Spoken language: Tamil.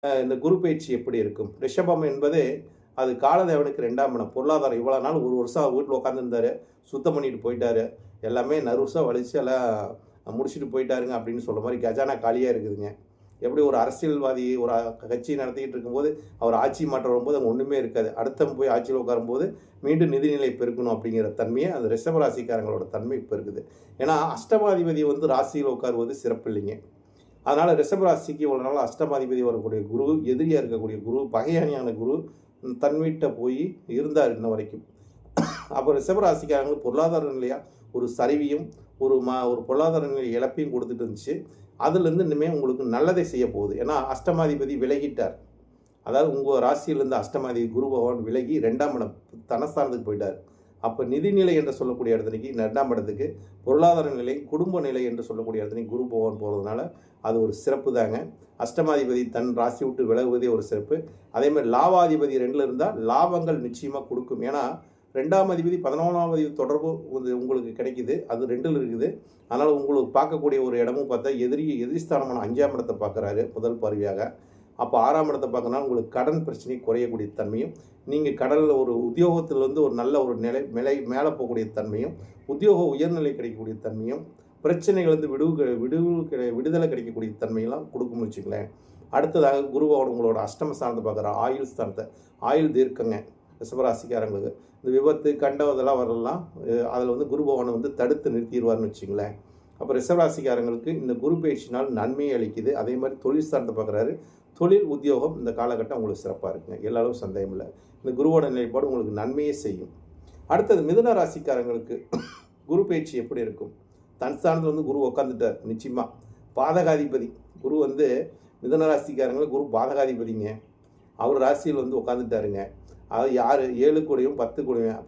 இந்த குரு பயிற்சி எப்படி இருக்கும்? ரிஷபம் என்பது அது காலதேவனுக்கு 2ஆம் இடம். பொருளாதாரம் இவ்வளோ நாள் 1 வருஷம் அவர் வீட்ல உட்காந்துருந்தாரு. சுத்தம் பண்ணிட்டு போயிட்டாரு. எல்லாமே நறுசா வலிச்சு எல்லாம் முடிச்சுட்டு போயிட்டாருங்க அப்படின்னு சொல்ற மாரி கஜானா காலியா இருக்குதுங்க. எப்படி ஒரு அரசியல்வாதி ஒரு கட்சி நடத்திக்கிட்டு இருக்கும்போது, அவர் ஆட்சி மாற்றம் வரும்போது அங்க ஒண்ணுமே இருக்காது. அடுத்தவன் போய் ஆட்சியில உட்காரும்போது, மீண்டும் நிதிநிலை பெருக்கணும் அப்படிங்கிற தன்மைய அந்த ரிஷப ராசிக்காரங்களோட தன்மை இப்ப இருக்குது. ஏன்னா, அஷ்டமாதிபதி வந்து ராசியில உட்காருவது சிறப்பில்லைங்க. அதனால ரிஷப ராசிக்கு இவ்வளவு நாள் அஷ்டமாதிபதி வரக்கூடிய குரு, எதிரியா இருக்கக்கூடிய குரு, பகையாளியான குரு தன் வீட்ட போய் இருந்தார் இன்ன வரைக்கும். அப்போ ரிஷப ராசிக்காரங்களுக்கு பொருளாதார நிலையா ஒரு சரிவையும், ஒரு பொருளாதார நிலை இழப்பையும் குடுத்துட்டு இருந்துச்சு. அதுலேருந்து இனிமே உங்களுக்கு நல்லதை செய்ய போகுது. ஏன்னா அஷ்டமாதிபதி விலகிட்டார். அதாவது உங்க ராசியிலிருந்து அஷ்டமாதிபதி குரு பகவான் விலகி 2ஆம் இடம் தனஸ்தானத்துக்கு போயிட்டார். அப்ப நிதிநிலை என்று சொல்லக்கூடிய இடத்துக்கு 2ஆம் இடத்துக்கு பொருளாதார நிலை, குடும்ப நிலை என்று சொல்லக்கூடிய இடத்துக்கு குரு பகவான் போறதுனால, அது ஒரு சிறப்பு தாங்க. அஷ்டமாதிபதி தன் ராசி விட்டு விலகுவதே ஒரு சிறப்பு. அதே மாரி லாபாதிபதி 2ல இருந்தா லாபங்கள் நிச்சயமா குடுக்கும். ஏன்னா 2ஆம் அதிபதி 11ஆம் அதிபதி தொடர்பு உங்களுக்கு கிடைக்குது. அது 2ல இருக்குது. அதனால உங்களுக்கு பார்க்கக்கூடிய ஒரு இடமும் பார்த்தா எதிரி ஸ்தானமான 5ஆம் இடத்த பார்க்குறாரு முதல் பார்வையாக. அப்போ 6ஆம் இடத்த பார்க்கறனால உங்களுக்கு கடன் பிரச்சனை குறையக்கூடிய தன்மையும், நீங்க கடல்ல ஒரு உத்தியோகத்திலிருந்து ஒரு நல்ல ஒரு மேல போகக்கூடிய தன்மையும், உத்தியோக உயர்நிலை கிடைக்கக்கூடிய தன்மையும், பிரச்சனைகள்லேருந்து விடுதலை கிடைக்கக்கூடிய தன்மையெல்லாம் கொடுக்கும்னு வச்சுக்கங்களேன். அடுத்ததாக குரு பகவான் உங்களோட அஷ்டம ஸ்தானத்தை பார்க்குறார். ஆயுள் ஸ்தானத்தை. ஆயுள் தீர்க்கங்க ரிஷபராசிக்காரங்களுக்கு. இந்த விபத்து, கண்டம் இதெல்லாம் வரலாம். அதில் வந்து குரு பகவானை வந்து தடுத்து நிறுத்திடுவார்னு வச்சுங்களேன். அப்போ ரிஷபராசிக்காரங்களுக்கு இந்த குரு பயிற்சினால் நன்மையை அளிக்குது. அதே மாதிரி தொழில் ஸ்தானத்தை பார்க்குறாரு. தொழில், உத்தியோகம் இந்த காலகட்டம் உங்களுக்கு சிறப்பாக இருக்குங்க. எல்லா அளவும் சந்தேகம் இல்லை. இந்த குருவோட நிலைப்பாடு உங்களுக்கு நன்மையே செய்யும். அடுத்தது மிதுன ராசிக்காரங்களுக்கு குரு பயிற்சி எப்படி இருக்கும்? தன் ஸ்தானத்தில் வந்து குரு உட்காந்துட்டார் நிச்சயமா. பாதகாதிபதி குரு வந்து மிதுன ராசிக்காரங்களுக்கு குரு பாதகாதிபதிங்க. அவர் ராசியில் வந்து உட்காந்துட்டாருங்க. அது யார் 7 கூடயும் 10 கூடயும் அப்போ